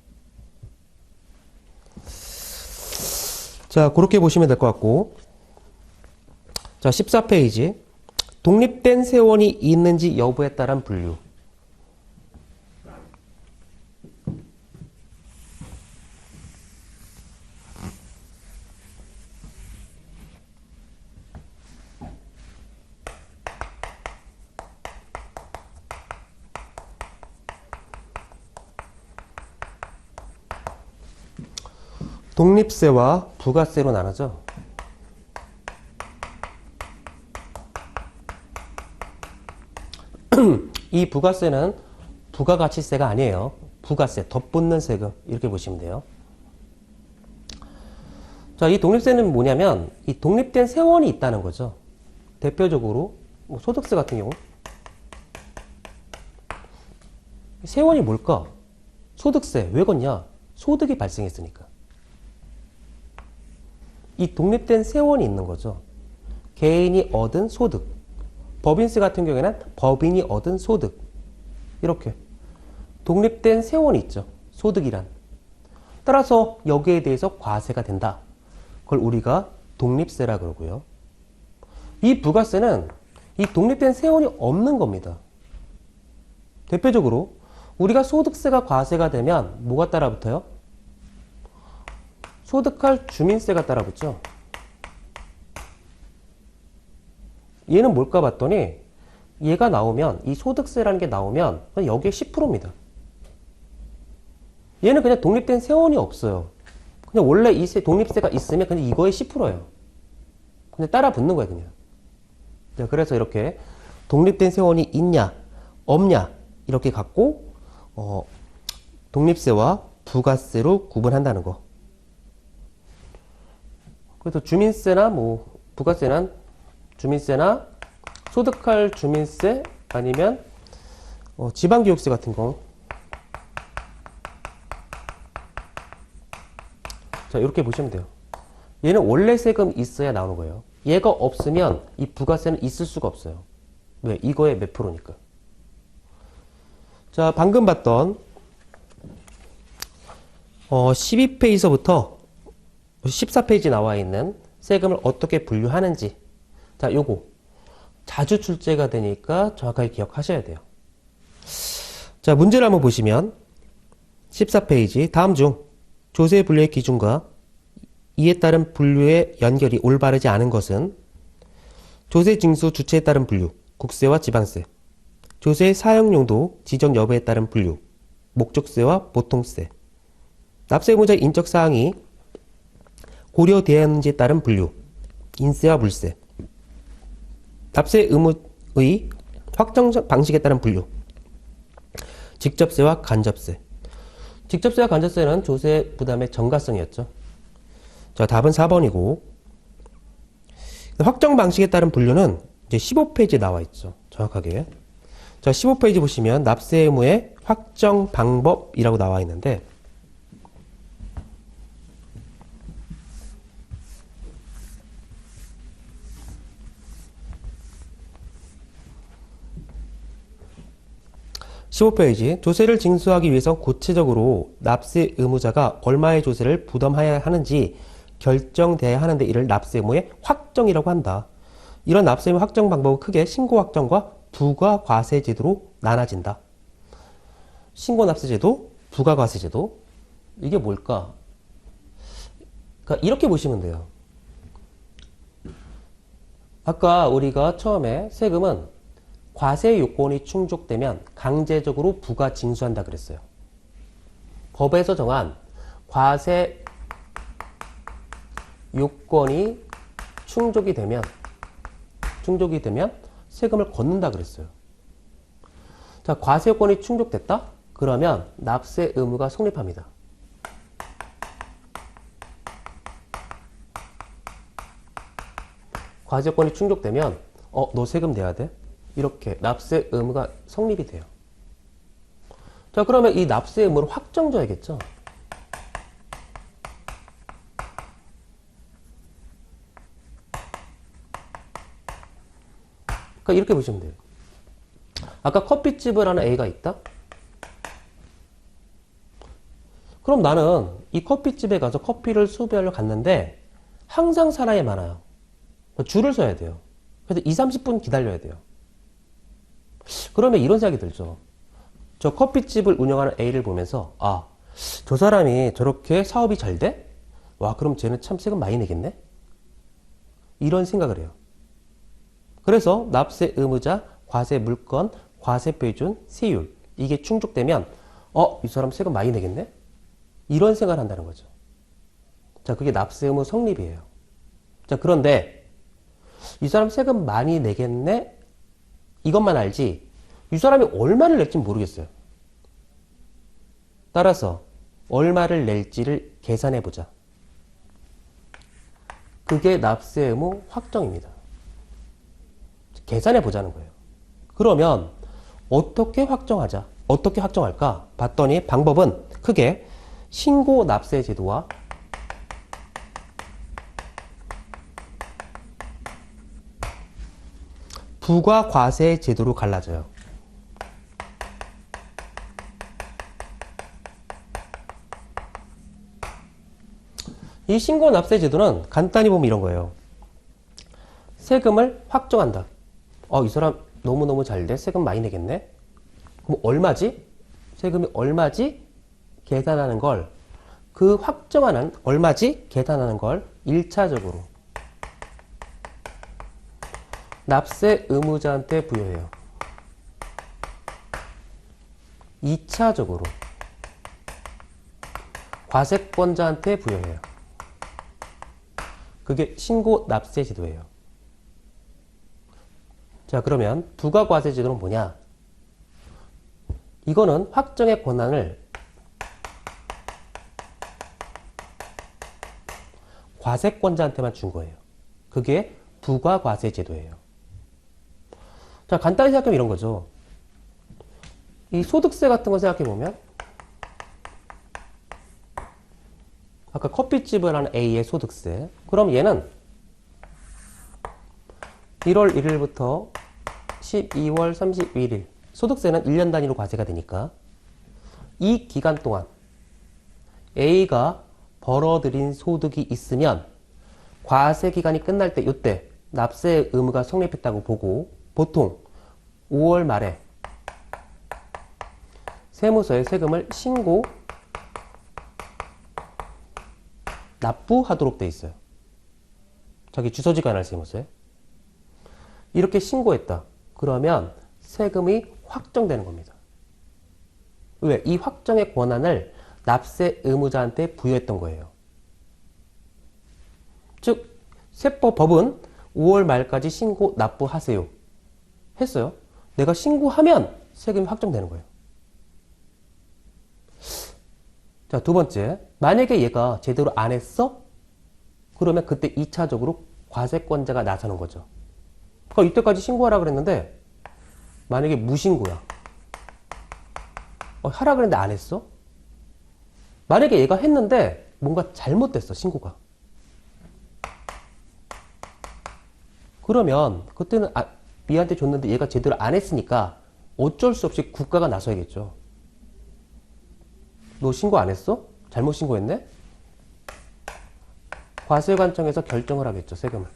자, 그렇게 보시면 될 것 같고. 자, 14페이지. 독립된 세원이 있는지 여부에 따른 분류. 독립세와 부가세로 나누죠. 이 부가세는 부가가치세가 아니에요. 부가세, 덧붙는 세금 이렇게 보시면 돼요. 자, 이 독립세는 뭐냐면 이 독립된 세원이 있다는 거죠. 대표적으로 뭐 소득세 같은 경우 세원이 뭘까? 소득세. 왜 걷냐? 소득이 발생했으니까. 이 독립된 세원이 있는 거죠. 개인이 얻은 소득. 법인세 같은 경우에는 법인이 얻은 소득. 이렇게 독립된 세원이 있죠. 소득이란. 따라서 여기에 대해서 과세가 된다. 그걸 우리가 독립세라 그러고요. 이 부가세는 이 독립된 세원이 없는 겁니다. 대표적으로 우리가 소득세가 과세가 되면 뭐가 따라붙어요? 소득할 주민세가 따라붙죠. 얘는 뭘까 봤더니 얘가 나오면 이 소득세라는 게 나오면 여기에 10%입니다. 얘는 그냥 독립된 세원이 없어요. 그냥 원래 이 독립세가 있으면 그냥 이거의 10%예요. 그냥 따라 붙는 거예요, 그냥. 자, 그래서 이렇게 독립된 세원이 있냐, 없냐 이렇게 갖고 독립세와 부가세로 구분한다는 거. 그래서 주민세나 뭐 부가세는 주민세나 소득할 주민세 아니면 지방교육세 같은 거. 자, 이렇게 보시면 돼요. 얘는 원래 세금 있어야 나오는 거예요. 얘가 없으면 이 부가세는 있을 수가 없어요. 왜? 이거의 몇 프로니까. 자, 방금 봤던 12페이지서부터 14페이지 나와 있는 세금을 어떻게 분류하는지. 자, 요거. 자주 출제가 되니까 정확하게 기억하셔야 돼요. 자, 문제를 한번 보시면 14페이지. 다음 중 조세 분류의 기준과 이에 따른 분류의 연결이 올바르지 않은 것은 조세 징수 주체에 따른 분류, 국세와 지방세, 조세 사용용도 지정 여부에 따른 분류, 목적세와 보통세, 납세 의무자의 인적 사항이 고려되었는지에 따른 분류, 인세와 물세, 납세 의무의 확정 방식에 따른 분류, 직접세와 간접세. 직접세와 간접세는 조세 부담의 전가성이었죠. 자, 답은 4번이고, 확정 방식에 따른 분류는 이제 15페이지에 나와 있죠. 정확하게. 자, 15페이지 보시면 납세 의무의 확정 방법이라고 나와 있는데, (15페이지) 조세를 징수하기 위해서 구체적으로 납세 의무자가 얼마의 조세를 부담해야 하는지 결정돼야 하는데 이를 납세 의무의 확정이라고 한다. 이런 납세 의무 확정 방법은 크게 신고 확정과 부가과세 제도로 나눠진다. 신고 납세 제도, 부가과세 제도. 이게 뭘까? 그러니까 이렇게 보시면 돼요. 아까 우리가 처음에 세금은 과세 요건이 충족되면 강제적으로 부가 징수한다 그랬어요. 법에서 정한 과세 요건이 충족이 되면 세금을 걷는다 그랬어요. 자, 과세 요건이 충족됐다? 그러면 납세 의무가 성립합니다. 과세 요건이 충족되면 너 세금 내야 돼? 이렇게 납세 의무가 성립이 돼요. 자, 그러면 이 납세 의무를 확정져야겠죠? 그러니까 이렇게 보시면 돼요. 아까 커피집을 하는 A가 있다? 그럼 나는 이 커피집에 가서 커피를 소비하러 갔는데 항상 사람이 많아요. 줄을 서야 돼요. 그래서 2, 30분 기다려야 돼요. 그러면 이런 생각이 들죠. 저 커피집을 운영하는 A를 보면서 저 사람이 저렇게 사업이 잘 돼? 와, 그럼 쟤는 참 세금 많이 내겠네? 이런 생각을 해요. 그래서 납세 의무자, 과세 물건, 과세 표준, 세율 이게 충족되면 이 사람 세금 많이 내겠네? 이런 생각을 한다는 거죠. 자, 그게 납세 의무 성립이에요. 자, 그런데 이 사람 세금 많이 내겠네? 이것만 알지 이 사람이 얼마를 낼지 모르겠어요. 따라서 얼마를 낼지를 계산해보자. 그게 납세 의무 확정입니다. 계산해보자는 거예요. 그러면 어떻게 확정하자? 어떻게 확정할까? 봤더니 방법은 크게 신고 납세 제도와 부가과세 제도로 갈라져요. 이 신고 납세 제도는 간단히 보면 이런 거예요. 세금을 확정한다. 이 사람 너무너무 잘 돼? 세금 많이 내겠네? 그럼 얼마지? 세금이 얼마지? 계산하는 걸, 그 확정하는 얼마지? 계산하는 걸 1차적으로 납세 의무자한테 부여해요. 2차적으로 과세권자한테 부여해요. 그게 신고 납세 제도예요. 자, 그러면 부가과세 제도는 뭐냐? 이거는 확정의 권한을 과세권자한테만 준 거예요. 그게 부가과세 제도예요. 자, 간단히 생각하면 이런 거죠. 이 소득세 같은 거 생각해보면 아까 커피집을 하는 A의 소득세. 그럼 얘는 1월 1일부터 12월 31일 소득세는 1년 단위로 과세가 되니까 이 기간 동안 A가 벌어들인 소득이 있으면 과세 기간이 끝날 때 이때 납세 의무가 성립했다고 보고 보통 5월 말에 세무서에 세금을 신고 납부하도록 돼 있어요. 자기 주소지가 날 세무서에. 이렇게 신고했다. 그러면 세금이 확정되는 겁니다. 왜? 이 확정의 권한을 납세 의무자한테 부여했던 거예요. 즉, 세법은 5월 말까지 신고 납부하세요. 했어요. 내가 신고하면 세금이 확정되는 거예요. 자, 두 번째. 만약에 얘가 제대로 안 했어? 그러면 그때 2차적으로 과세권자가 나서는 거죠. 그러니까 이때까지 신고하라 그랬는데 만약에 무신고야. 하라 그랬는데 안 했어? 만약에 얘가 했는데 뭔가 잘못됐어, 신고가. 그러면 그때는 얘한테 줬는데 얘가 제대로 안 했으니까 어쩔 수 없이 국가가 나서야겠죠. 너 신고 안 했어? 잘못 신고했네? 과세관청에서 결정을 하겠죠, 세금을.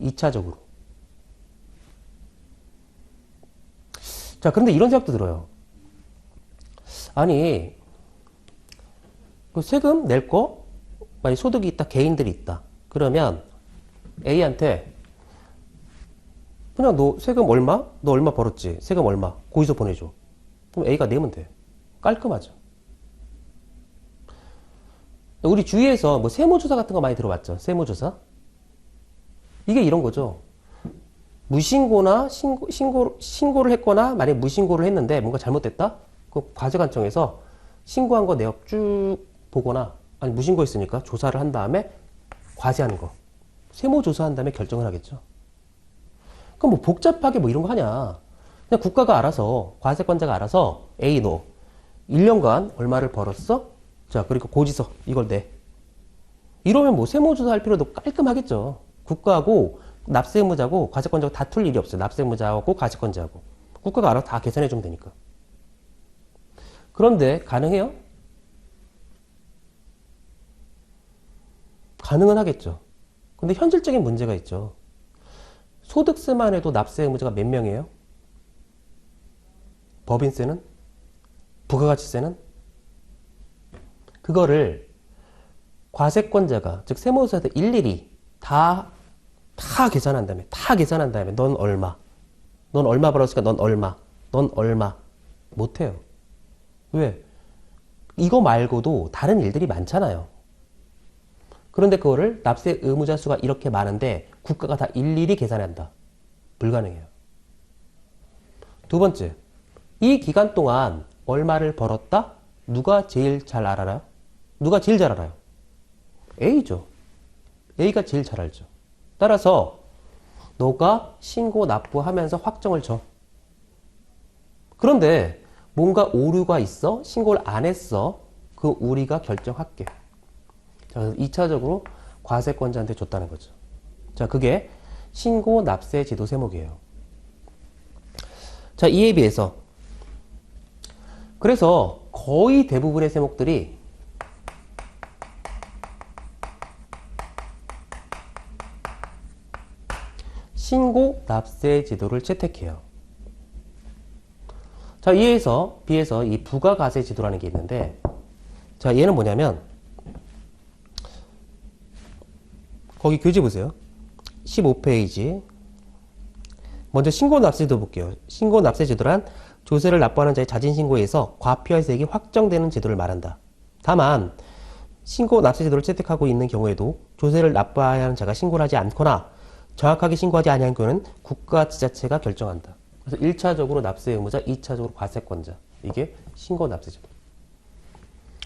2차적으로. 자, 그런데 이런 생각도 들어요. 아니, 그 세금 낼 거, 만약 소득이 있다, 개인들이 있다. 그러면 A한테 그냥 너 세금 얼마? 너 얼마 벌었지? 세금 얼마? 거기서 보내줘. 그럼 A가 내면 돼. 깔끔하죠. 우리 주위에서 뭐 세무조사 같은 거 많이 들어봤죠? 세무조사? 이게 이런 거죠. 무신고나 신고를 했거나 만약에 무신고를 했는데 뭔가 잘못됐다? 그 과세관청에서 신고한 거 내역 쭉 보거나 아니 무신고했으니까 조사를 한 다음에 과세하는 거. 세무조사한 다음에 결정을 하겠죠. 그럼 뭐 복잡하게 뭐 이런 거 하냐. 그냥 국가가 알아서 과세권자가 알아서 A 너 1년간 얼마를 벌었어? 자, 그리고 고지서 이걸 내. 이러면 뭐 세무조사 할 필요도 깔끔하겠죠. 국가하고 납세의무자고 과세권자하고 다툴 일이 없어요. 납세의무자하고 과세권자하고. 국가가 알아서 다 계산해주면 되니까. 그런데 가능해요? 가능은 하겠죠. 근데 현실적인 문제가 있죠. 소득세만 해도 납세의무자가 몇 명이에요? 법인세는? 부가가치세는? 그거를 과세권자가 즉 세무서에서 일일이 다 계산한 다음에 넌 얼마 벌었으니까 넌 얼마 못해요. 왜? 이거 말고도 다른 일들이 많잖아요. 그런데 그거를 납세 의무자 수가 이렇게 많은데 국가가 다 일일이 계산한다. 불가능해요. 두 번째, 이 기간 동안 얼마를 벌었다? 누가 제일 잘 알아요? 누가 제일 잘 알아요? A죠. A가 제일 잘 알죠. 따라서 너가 신고 납부하면서 확정을 줘. 그런데 뭔가 오류가 있어? 신고를 안 했어? 그 우리가 결정할게. 자, 그래서 2차적으로 과세권자한테 줬다는 거죠. 자, 그게 신고 납세 제도 세목이에요. 자, 이에 비해서 그래서 거의 대부분의 세목들이 신고 납세 제도를 채택해요. 자, 이에서 비해서 이 부가가세 제도라는 게 있는데, 자, 얘는 뭐냐면 거기 교재 보세요. 15페이지. 먼저 신고 납세 제도 볼게요. 신고 납세 제도란 조세를 납부하는 자의 자진 신고에서 과표세액이 확정되는 제도를 말한다. 다만 신고 납세 제도를 채택하고 있는 경우에도 조세를 납부해야 하는 자가 신고를 하지 않거나 정확하게 신고하지 아니한 경우는 국가 지자체가 결정한다. 그래서 1차적으로 납세 의무자, 2차적으로 과세권자. 이게 신고 납세 제도.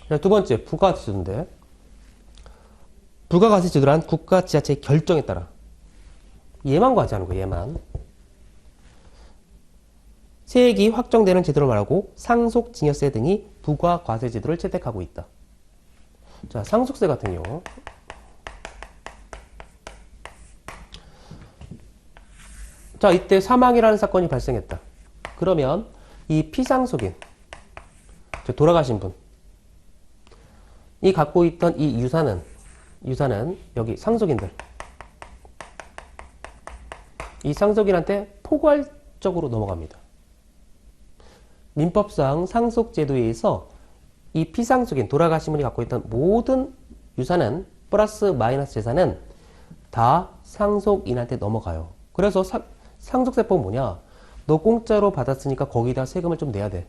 자, 두 번째 부가가세 제도인데, 부가가세 제도란 국가 지자체의 결정에 따라 얘만 과세하는 거예요. 얘만. 세액이 확정되는 제도를 말하고 상속증여세 등이 부가과세 제도를 채택하고 있다. 자, 상속세 같은 경우 자, 이때 사망이라는 사건이 발생했다. 그러면 이 피상속인, 돌아가신 분, 이 갖고 있던 이 유산은 여기 상속인들. 이 상속인한테 포괄적으로 넘어갑니다. 민법상 상속제도에 의해서 이 피상속인, 돌아가신 분이 갖고 있던 모든 유산은 플러스 마이너스 재산은 다 상속인한테 넘어가요. 그래서 상속세법은 뭐냐? 너 공짜로 받았으니까 거기다 세금을 좀 내야 돼.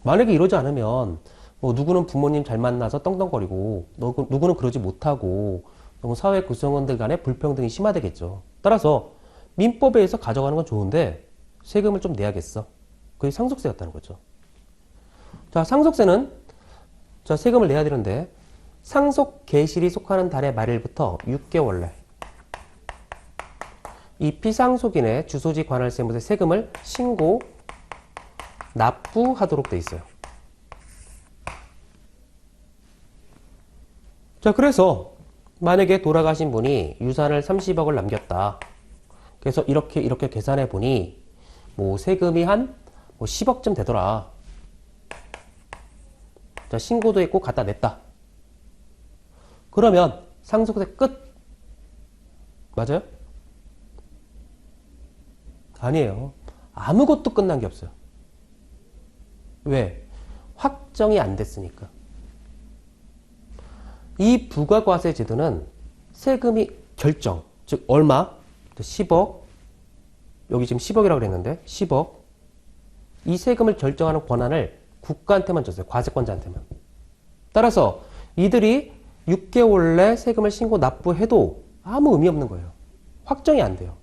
만약에 이러지 않으면 뭐 누구는 부모님 잘 만나서 떵떵거리고 누구는 그러지 못하고 너무 사회 구성원들 간의 불평등이 심화되겠죠. 따라서 민법에 의해서 가져가는 건 좋은데 세금을 좀 내야겠어. 그게 상속세였다는 거죠. 자, 상속세는 자, 세금을 내야 되는데 상속 개실이 속하는 달의 말일부터 6개월 내 이 피상속인의 주소지 관할세무서에 세금을 신고 납부하도록 돼 있어요. 자, 그래서 만약에 돌아가신 분이 유산을 30억을 남겼다. 그래서 이렇게 계산해 보니 뭐 세금이 한 10억쯤 되더라. 자, 신고도 했고 갖다 냈다. 그러면 상속세 끝. 맞아요? 아니에요. 아무것도 끝난 게 없어요. 왜? 확정이 안 됐으니까. 이 부가과세 제도는 세금이 결정, 즉 얼마? 10억, 여기 지금 10억이라고 그랬는데 10억. 이 세금을 결정하는 권한을 국가한테만 줬어요. 과세권자한테만. 따라서 이들이 6개월 내 세금을 신고 납부해도 아무 의미 없는 거예요. 확정이 안 돼요.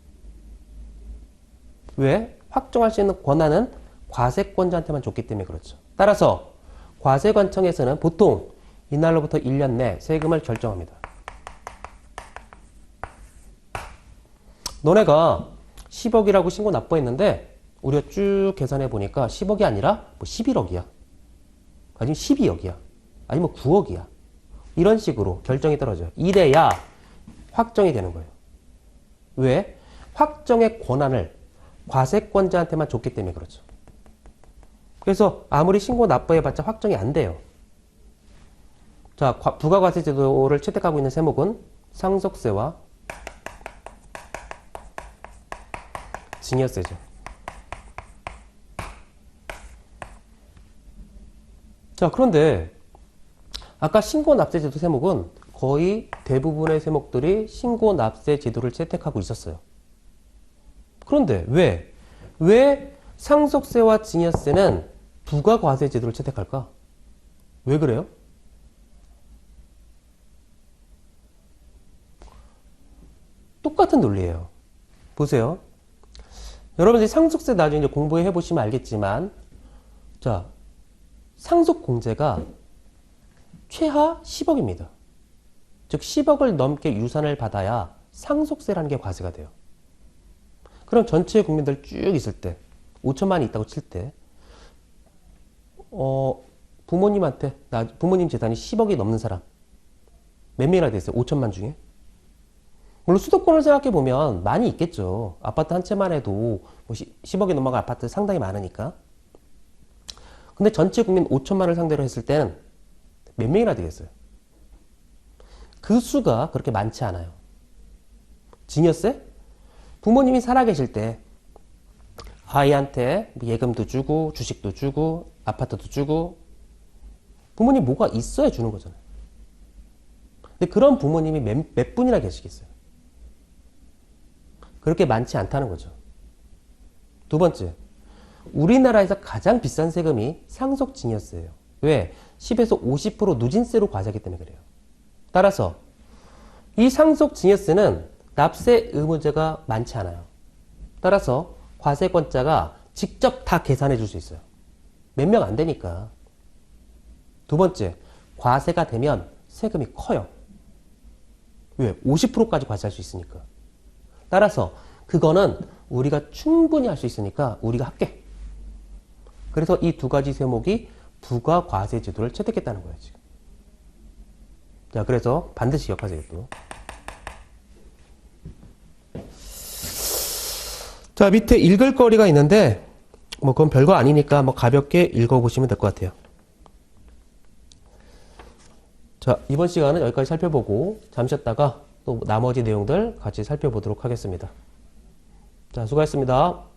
왜? 확정할 수 있는 권한은 과세권자한테만 줬기 때문에 그렇죠. 따라서 과세관청에서는 보통 이날로부터 1년 내 세금을 결정합니다. 너네가 10억이라고 신고 납부했는데 우리가 쭉 계산해 보니까 10억이 아니라 뭐 11억이야. 아니면 12억이야. 아니면 9억이야. 이런 식으로 결정이 떨어져요. 이래야 확정이 되는 거예요. 왜? 확정의 권한을 과세권자한테만 줬기 때문에 그렇죠. 그래서 아무리 신고 납부해봤자 확정이 안 돼요. 자, 부가과세 제도를 채택하고 있는 세목은 상속세와 증여세죠. 자, 그런데 아까 신고납세 제도 세목은 거의 대부분의 세목들이 신고납세 제도를 채택하고 있었어요. 그런데 왜 상속세와 증여세는 부가과세 제도를 채택할까? 왜 그래요? 똑같은 논리예요. 보세요. 여러분들이 상속세 나중에 이제 공부해 보시면 알겠지만, 자, 상속공제가 최하 10억입니다. 즉 10억을 넘게 유산을 받아야 상속세라는 게 과세가 돼요. 그럼 전체 국민들 쭉 있을 때 5천만이 있다고 칠 때 부모님한테 부모님 재산이 10억이 넘는 사람 몇 명이나 됐어요? 5천만 중에? 물론 수도권을 생각해 보면 많이 있겠죠. 아파트 한 채만 해도 뭐 10억이 넘어간 아파트 상당히 많으니까. 근데 전체 국민 5천만을 상대로 했을 때는 몇 명이나 되겠어요? 그 수가 그렇게 많지 않아요. 증여세? 부모님이 살아계실 때 아이한테 예금도 주고 주식도 주고 아파트도 주고 부모님 뭐가 있어야 주는 거잖아요. 근데 그런 부모님이 몇 분이나 계시겠어요? 그렇게 많지 않다는 거죠. 두 번째, 우리나라에서 가장 비싼 세금이 상속증여세예요. 왜? 10에서 50% 누진세로 과세하기 때문에 그래요. 따라서 이 상속증여세는 납세 의무자가 많지 않아요. 따라서 과세권자가 직접 다 계산해 줄 수 있어요. 몇 명 안 되니까. 두 번째, 과세가 되면 세금이 커요. 왜? 50%까지 과세할 수 있으니까. 따라서 그거는 우리가 충분히 할 수 있으니까 우리가 할게. 그래서 이 두 가지 세목이 부가과세 제도를 채택했다는 거예요, 지금. 자, 그래서 반드시 기억하세요, 또. 자, 밑에 읽을 거리가 있는데, 뭐, 그건 별거 아니니까 뭐 가볍게 읽어보시면 될 것 같아요. 자, 이번 시간은 여기까지 살펴보고 잠시 쉬었다가 또 나머지 내용들 같이 살펴보도록 하겠습니다. 자, 수고하셨습니다.